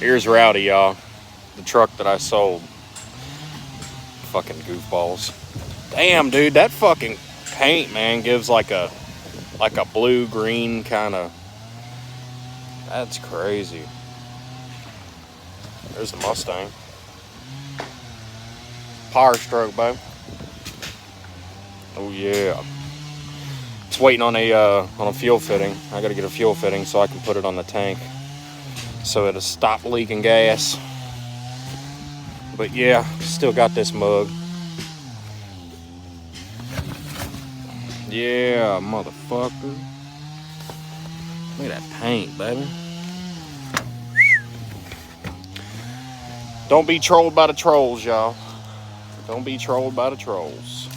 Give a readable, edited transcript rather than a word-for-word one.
Here's Rowdy, y'all. The truck that I sold. Fucking goofballs. Damn, dude, that fucking paint, man, gives like a blue-green kind of... That's crazy. There's the Mustang. Power stroke, babe. Oh, yeah. Just waiting on a fuel fitting. I gotta get a fuel fitting so I can put it on the tank, so it'll stop leaking gas. But yeah, still got this mug. Yeah, motherfucker. Look at that paint, baby. Don't be trolled by the trolls, y'all. Don't be trolled by the trolls.